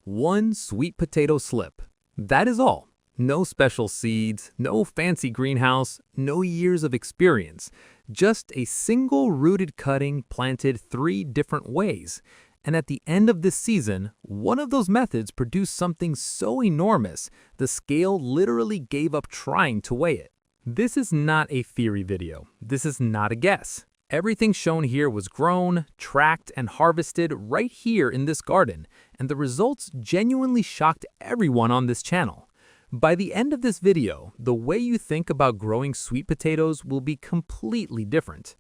One sweet potato slip. That is all. No special seeds, no fancy greenhouse, no years of experience. Just a single rooted cutting planted 3 different ways. And at the end of this season, one of those methods produced something so enormous, the scale literally gave up trying to weigh it. This is not a theory video. This is not a guess. Everything shown here was grown, tracked, and harvested right here in this garden, and the results genuinely shocked everyone on this channel. By the end of this video, the way you think about growing sweet potatoes will be completely different.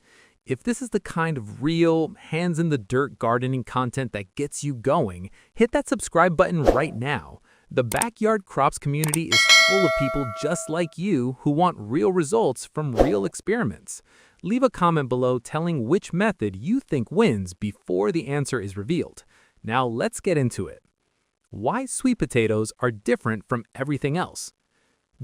If this is the kind of real, hands-in-the-dirt gardening content that gets you going, hit that subscribe button right now. The Backyard Crops community is full of people just like you who want real results from real experiments. Leave a comment below telling which method you think wins before the answer is revealed. Now let's get into it. Why sweet potatoes are different from everything else.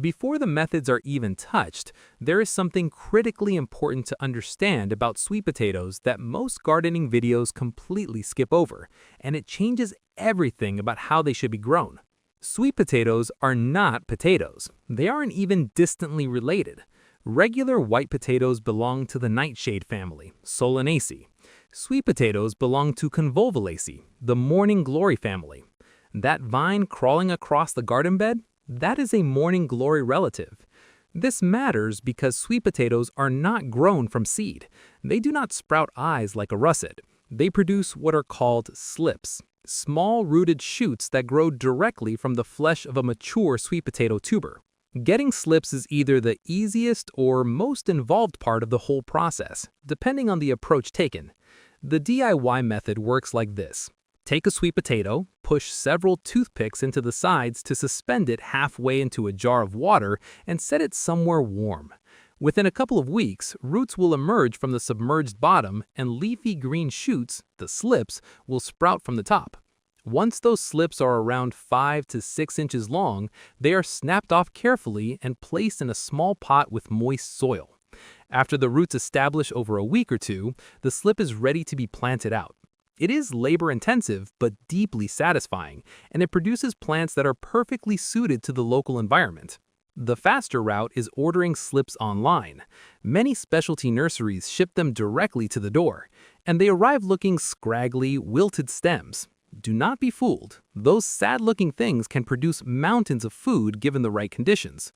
Before the methods are even touched, there is something critically important to understand about sweet potatoes that most gardening videos completely skip over, and it changes everything about how they should be grown. Sweet potatoes are not potatoes. They aren't even distantly related. Regular white potatoes belong to the nightshade family, Solanaceae. Sweet potatoes belong to Convolvulaceae, the morning glory family. That vine crawling across the garden bed, that is a morning glory relative. This matters because sweet potatoes are not grown from seed. They do not sprout eyes like a russet. They produce what are called slips, small rooted shoots that grow directly from the flesh of a mature sweet potato tuber. Getting slips is either the easiest or most involved part of the whole process, depending on the approach taken. The DIY method works like this. Take a sweet potato, push several toothpicks into the sides to suspend it halfway into a jar of water, and set it somewhere warm. Within a couple of weeks, roots will emerge from the submerged bottom and leafy green shoots, the slips, will sprout from the top. Once those slips are around 5 to 6 inches long, they are snapped off carefully and placed in a small pot with moist soil. After the roots establish over a week or two, the slip is ready to be planted out. It is labor-intensive but deeply satisfying, and it produces plants that are perfectly suited to the local environment. The faster route is ordering slips online. Many specialty nurseries ship them directly to the door, and they arrive looking scraggly, wilted stems. Do not be fooled. Those sad-looking things can produce mountains of food given the right conditions.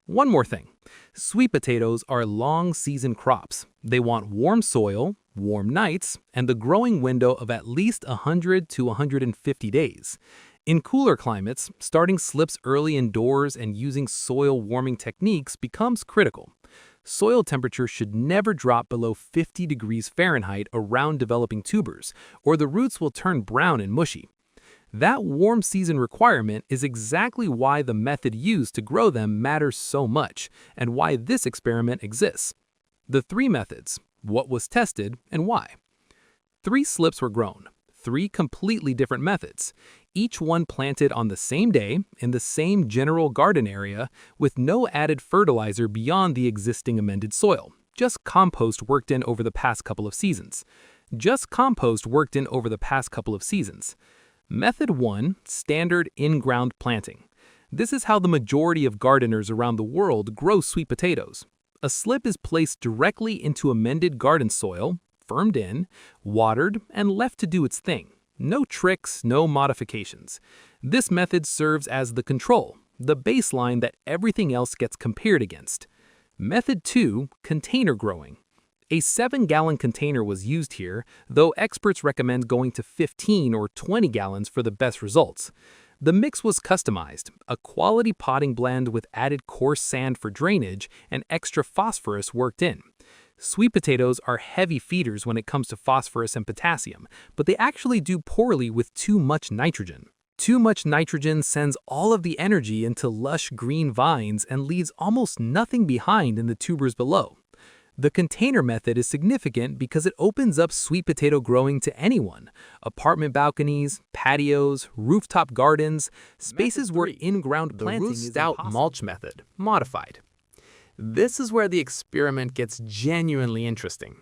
One more thing. Sweet potatoes are long-season crops. They want warm soil, warm nights, and the growing window of at least 100 to 150 days. In cooler climates, starting slips early indoors and using soil warming techniques becomes critical. Soil temperature should never drop below 50 degrees Fahrenheit around developing tubers, or the roots will turn brown and mushy. That warm season requirement is exactly why the method used to grow them matters so much, and why this experiment exists. The 3 methods, what was tested, and why. 3 slips were grown, 3 completely different methods, each one planted on the same day in the same general garden area with no added fertilizer beyond the existing amended soil, just compost worked in over the past couple of seasons. Method 1, standard in-ground planting. This is how the majority of gardeners around the world grow sweet potatoes. A slip is placed directly into amended garden soil, firmed in, watered, and left to do its thing. No tricks, no modifications. This method serves as the control, the baseline that everything else gets compared against. Method 2, container growing. A 7-gallon container was used here, though experts recommend going to 15 or 20 gallons for the best results. The mix was customized, a quality potting blend with added coarse sand for drainage and extra phosphorus worked in. Sweet potatoes are heavy feeders when it comes to phosphorus and potassium, but they actually do poorly with too much nitrogen. Too much nitrogen sends all of the energy into lush green vines and leaves almost nothing behind in the tubers below. The container method is significant because it opens up sweet potato growing to anyone. Apartment balconies, patios, rooftop gardens, spaces where in-ground planting is impossible. The Ruth Stout mulch method, modified. This is where the experiment gets genuinely interesting.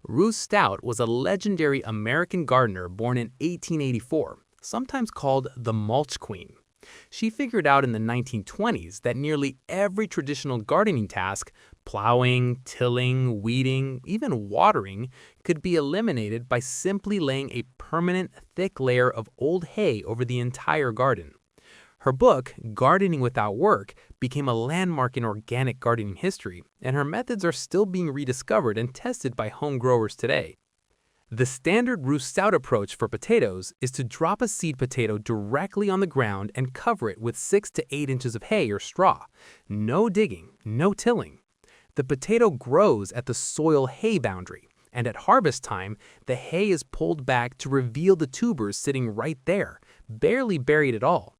Ruth Stout was a legendary American gardener born in 1884, sometimes called the mulch queen. She figured out in the 1920s that nearly every traditional gardening task, plowing, tilling, weeding, even watering, could be eliminated by simply laying a permanent, thick layer of old hay over the entire garden. Her book, Gardening Without Work, became a landmark in organic gardening history, and her methods are still being rediscovered and tested by home growers today. The standard Ruth Stout approach for potatoes is to drop a seed potato directly on the ground and cover it with 6 to 8 inches of hay or straw. No digging, no tilling. The potato grows at the soil-hay boundary, and at harvest time, the hay is pulled back to reveal the tubers sitting right there, barely buried at all.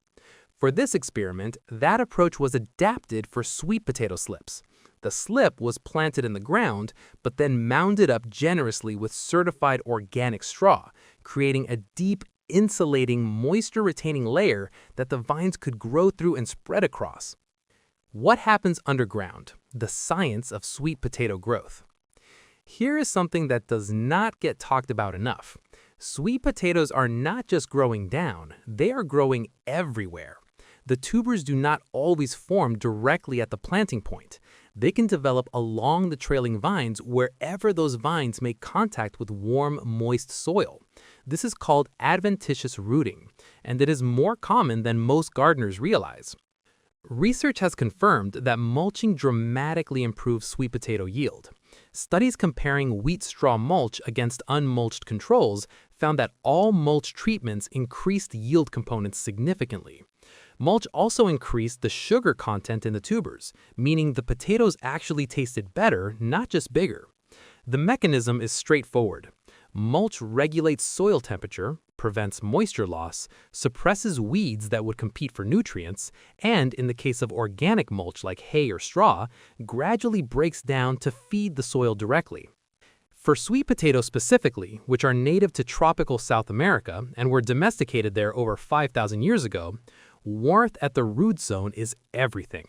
For this experiment, that approach was adapted for sweet potato slips. The slip was planted in the ground, but then mounded up generously with certified organic straw, creating a deep, insulating, moisture-retaining layer that the vines could grow through and spread across. What happens underground? The science of sweet potato growth. Here is something that does not get talked about enough. Sweet potatoes are not just growing down, they are growing everywhere. The tubers do not always form directly at the planting point. They can develop along the trailing vines wherever those vines make contact with warm, moist soil. This is called adventitious rooting, and it is more common than most gardeners realize. Research has confirmed that mulching dramatically improves sweet potato yield. Studies comparing wheat straw mulch against unmulched controls found that all mulch treatments increased yield components significantly. Mulch also increased the sugar content in the tubers, meaning the potatoes actually tasted better, not just bigger. The mechanism is straightforward. Mulch regulates soil temperature, prevents moisture loss, suppresses weeds that would compete for nutrients, and in the case of organic mulch like hay or straw, gradually breaks down to feed the soil directly. For sweet potatoes specifically, which are native to tropical South America and were domesticated there over 5,000 years ago, warmth at the root zone is everything.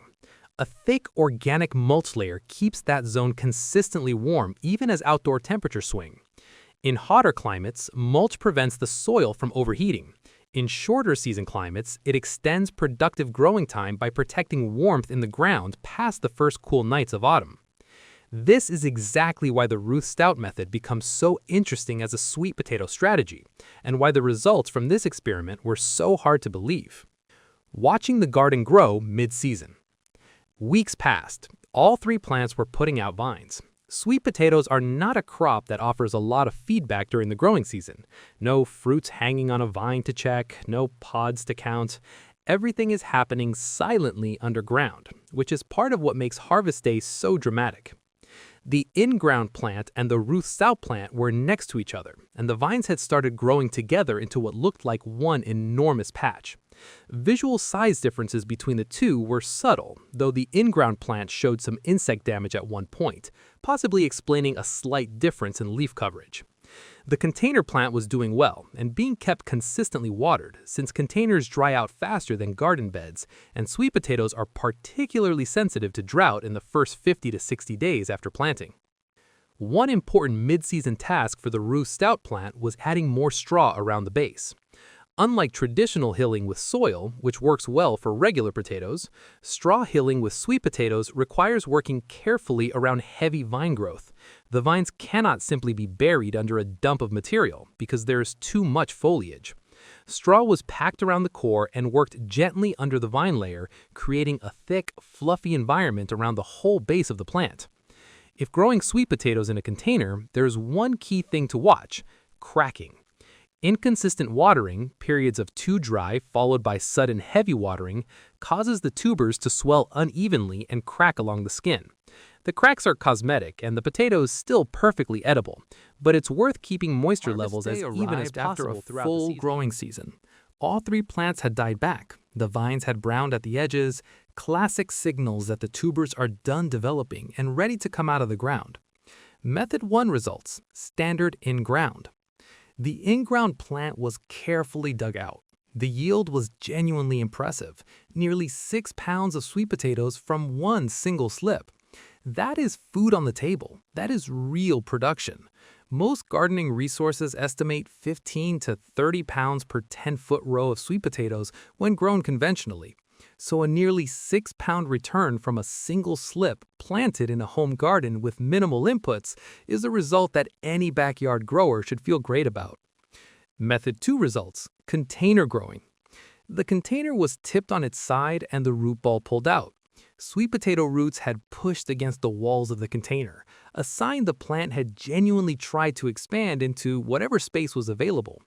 A thick organic mulch layer keeps that zone consistently warm even as outdoor temperatures swing. In hotter climates, mulch prevents the soil from overheating. In shorter season climates, it extends productive growing time by protecting warmth in the ground past the first cool nights of autumn. This is exactly why the Ruth Stout method becomes so interesting as a sweet potato strategy, and why the results from this experiment were so hard to believe. Watching the garden grow mid-season. Weeks passed. All 3 plants were putting out vines. Sweet potatoes are not a crop that offers a lot of feedback during the growing season. No fruits hanging on a vine to check, no pods to count. Everything is happening silently underground, which is part of what makes harvest day so dramatic. The in-ground plant and the Ruth Stout plant were next to each other, and the vines had started growing together into what looked like one enormous patch. Visual size differences between the two were subtle, though the in-ground plant showed some insect damage at one point, possibly explaining a slight difference in leaf coverage. The container plant was doing well and being kept consistently watered, since containers dry out faster than garden beds, and sweet potatoes are particularly sensitive to drought in the first 50 to 60 days after planting. One important mid-season task for the Ruth Stout plant was adding more straw around the base. Unlike traditional hilling with soil, which works well for regular potatoes, straw hilling with sweet potatoes requires working carefully around heavy vine growth. The vines cannot simply be buried under a dump of material because there is too much foliage. Straw was packed around the core and worked gently under the vine layer, creating a thick, fluffy environment around the whole base of the plant. If growing sweet potatoes in a container, there's one key thing to watch: cracking. Inconsistent watering, periods of too dry followed by sudden heavy watering, causes the tubers to swell unevenly and crack along the skin. The cracks are cosmetic and the potato is still perfectly edible, but it's worth keeping moisture levels as even as possible throughout the full growing season. All 3 plants had died back. The vines had browned at the edges, classic signals that the tubers are done developing and ready to come out of the ground. Method 1 results: standard in-ground. The in-ground plant was carefully dug out. The yield was genuinely impressive, nearly 6 pounds of sweet potatoes from one single slip. That is food on the table. That is real production. Most gardening resources estimate 15 to 30 pounds per 10-foot row of sweet potatoes when grown conventionally. So a nearly 6-pound return from a single slip planted in a home garden with minimal inputs is a result that any backyard grower should feel great about. Method 2 results: container growing. The container was tipped on its side and the root ball pulled out. Sweet potato roots had pushed against the walls of the container, a sign the plant had genuinely tried to expand into whatever space was available.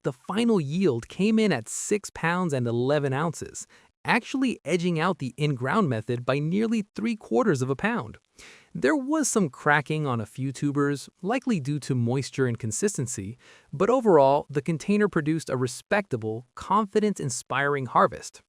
The final yield came in at 6 pounds and 11 ounces, actually edging out the in-ground method by nearly 3/4 of a pound. There was some cracking on a few tubers, likely due to moisture and consistency, but overall, the container produced a respectable, confidence-inspiring harvest.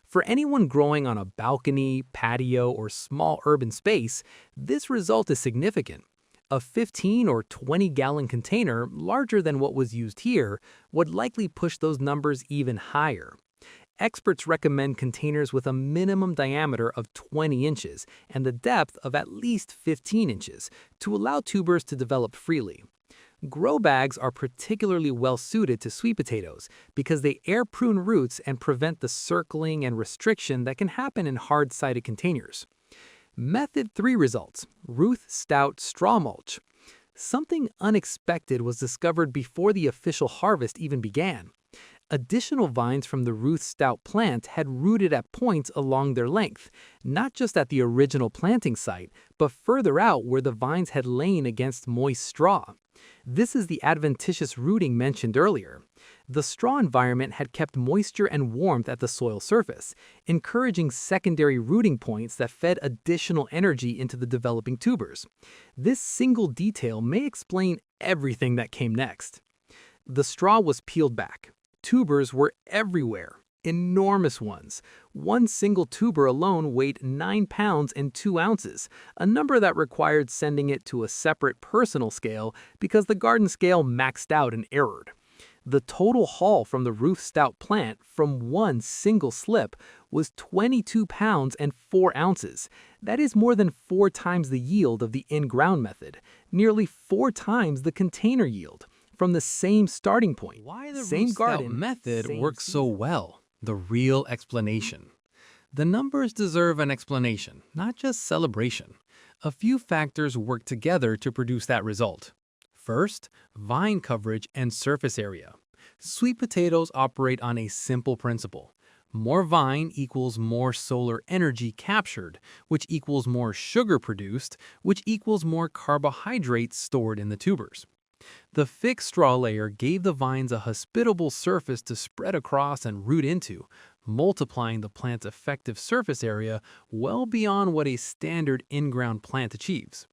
For anyone growing on a balcony, patio, or small urban space, this result is significant. A 15 or 20-gallon container, larger than what was used here, would likely push those numbers even higher. Experts recommend containers with a minimum diameter of 20 inches and the depth of at least 15 inches to allow tubers to develop freely. Grow bags are particularly well suited to sweet potatoes because they air-prune roots and prevent the circling and restriction that can happen in hard-sided containers. Method 3 results: Ruth Stout straw mulch. Something unexpected was discovered before the official harvest even began. Additional vines from the Ruth Stout plant had rooted at points along their length, not just at the original planting site, but further out where the vines had lain against moist straw. This is the adventitious rooting mentioned earlier. The straw environment had kept moisture and warmth at the soil surface, encouraging secondary rooting points that fed additional energy into the developing tubers. This single detail may explain everything that came next. The straw was peeled back. Tubers were everywhere, enormous ones. One single tuber alone weighed 9 pounds and 2 ounces, a number that required sending it to a separate personal scale because the garden scale maxed out and errored. The total haul from the Ruth Stout plant from one single slip was 22 pounds and 4 ounces. That is more than 4 times the yield of the in-ground method, nearly 4 times the container yield. From the same starting point. Why the Same Ruth Stout garden, method same works so season. well. The real explanation. The numbers deserve an explanation, not just celebration. A few factors work together to produce that result. First, vine coverage and surface area. Sweet potatoes operate on a simple principle. More vine equals more solar energy captured, which equals more sugar produced, which equals more carbohydrates stored in the tubers. The thick straw layer gave the vines a hospitable surface to spread across and root into, multiplying the plant's effective surface area well beyond what a standard in-ground plant achieves.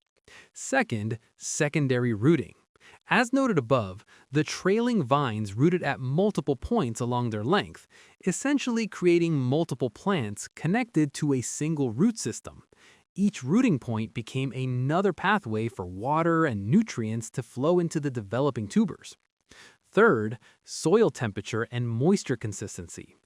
Second, secondary rooting. As noted above, the trailing vines rooted at multiple points along their length, essentially creating multiple plants connected to a single root system. Each rooting point became another pathway for water and nutrients to flow into the developing tubers. Third, soil temperature and moisture consistency.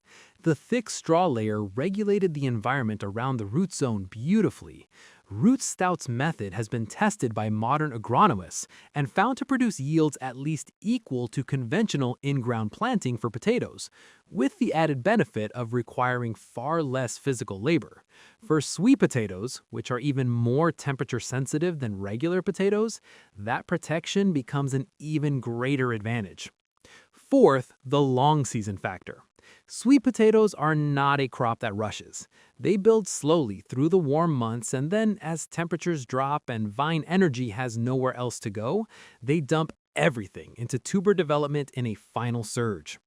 The thick straw layer regulated the environment around the root zone beautifully. Ruth Stout's method has been tested by modern agronomists and found to produce yields at least equal to conventional in-ground planting for potatoes, with the added benefit of requiring far less physical labor. For sweet potatoes, which are even more temperature sensitive than regular potatoes, that protection becomes an even greater advantage. Fourth, the long season factor. Sweet potatoes are not a crop that rushes. They build slowly through the warm months, and then as temperatures drop and vine energy has nowhere else to go, they dump everything into tuber development in a final surge.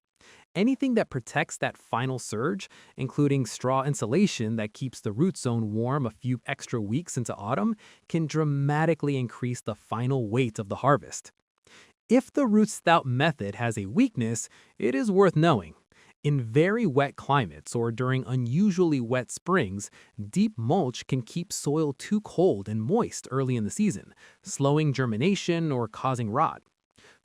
Anything that protects that final surge, including straw insulation that keeps the root zone warm a few extra weeks into autumn, can dramatically increase the final weight of the harvest. If the Ruth Stout method has a weakness, it is worth knowing. In very wet climates or during unusually wet springs, deep mulch can keep soil too cold and moist early in the season, slowing germination or causing rot.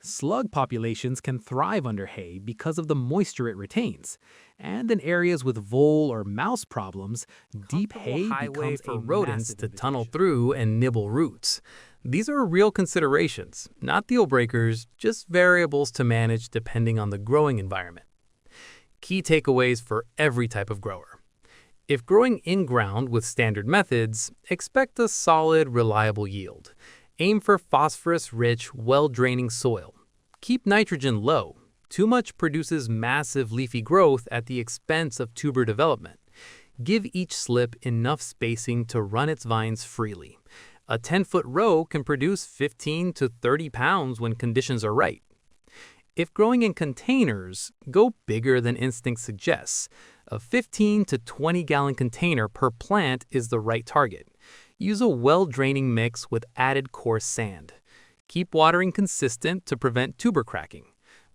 Slug populations can thrive under hay because of the moisture it retains. And in areas with vole or mouse problems, deep hay becomes for a rodents massive to tunnel invitation. through and nibble roots. These are real considerations, not deal breakers, just variables to manage depending on the growing environment. Key takeaways for every type of grower. If growing in-ground with standard methods, expect a solid, reliable yield. Aim for phosphorus-rich, well-draining soil. Keep nitrogen low. Too much produces massive leafy growth at the expense of tuber development. Give each slip enough spacing to run its vines freely. A 10-foot row can produce 15 to 30 pounds when conditions are right. If growing in containers, go bigger than instinct suggests. A 15 to 20-gallon container per plant is the right target. Use a well-draining mix with added coarse sand. Keep watering consistent to prevent tuber cracking.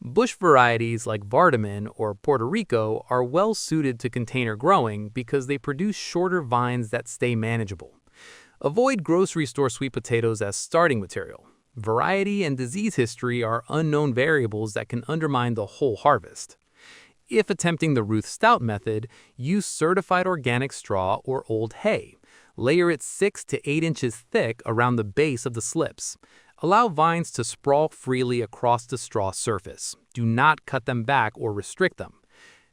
Bush varieties like Vardaman or Puerto Rico are well suited to container growing because they produce shorter vines that stay manageable. Avoid grocery store sweet potatoes as starting material. Variety and disease history are unknown variables that can undermine the whole harvest. If attempting the Ruth Stout method, use certified organic straw or old hay. Layer it 6 to 8 inches thick around the base of the slips. Allow vines to sprawl freely across the straw surface. Do not cut them back or restrict them.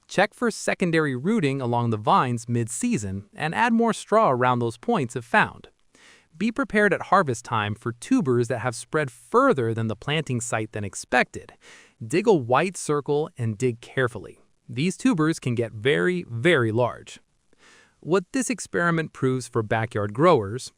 Check for secondary rooting along the vines mid-season and add more straw around those points if found. Be prepared at harvest time for tubers that have spread further than the planting site than expected. Dig a white circle and dig carefully. These tubers can get very, very large. What this experiment proves for backyard growers,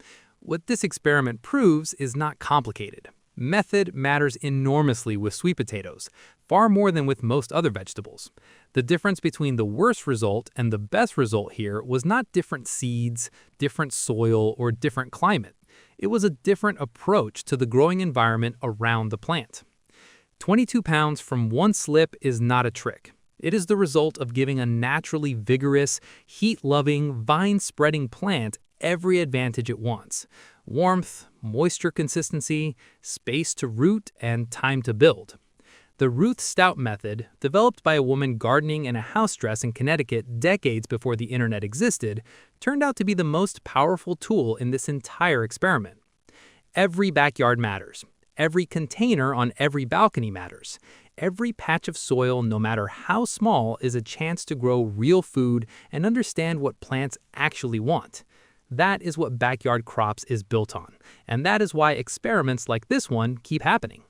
is not complicated. Method matters enormously with sweet potatoes, far more than with most other vegetables. The difference between the worst result and the best result here was not different seeds, different soil, or different climate. It was a different approach to the growing environment around the plant. 22 pounds from one slip is not a trick. It is the result of giving a naturally vigorous, heat-loving, vine-spreading plant every advantage it wants: warmth, moisture consistency, space to root, and time to build. The Ruth Stout method, developed by a woman gardening in a house dress in Connecticut decades before the internet existed, turned out to be the most powerful tool in this entire experiment. Every backyard matters. Every container on every balcony matters. Every patch of soil, no matter how small, is a chance to grow real food and understand what plants actually want. That is what backyard crops is built on, and that is why experiments like this one keep happening.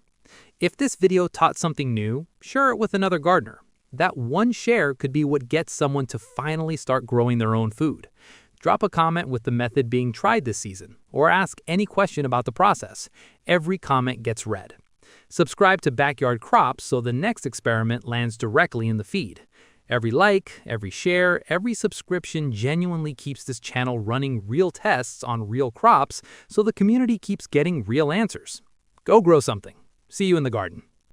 If this video taught something new, share it with another gardener. That one share could be what gets someone to finally start growing their own food. Drop a comment with the method being tried this season, or ask any question about the process. Every comment gets read. Subscribe to Backyard Crops so the next experiment lands directly in the feed. Every like, every share, every subscription genuinely keeps this channel running real tests on real crops so the community keeps getting real answers. Go grow something. See you in the garden.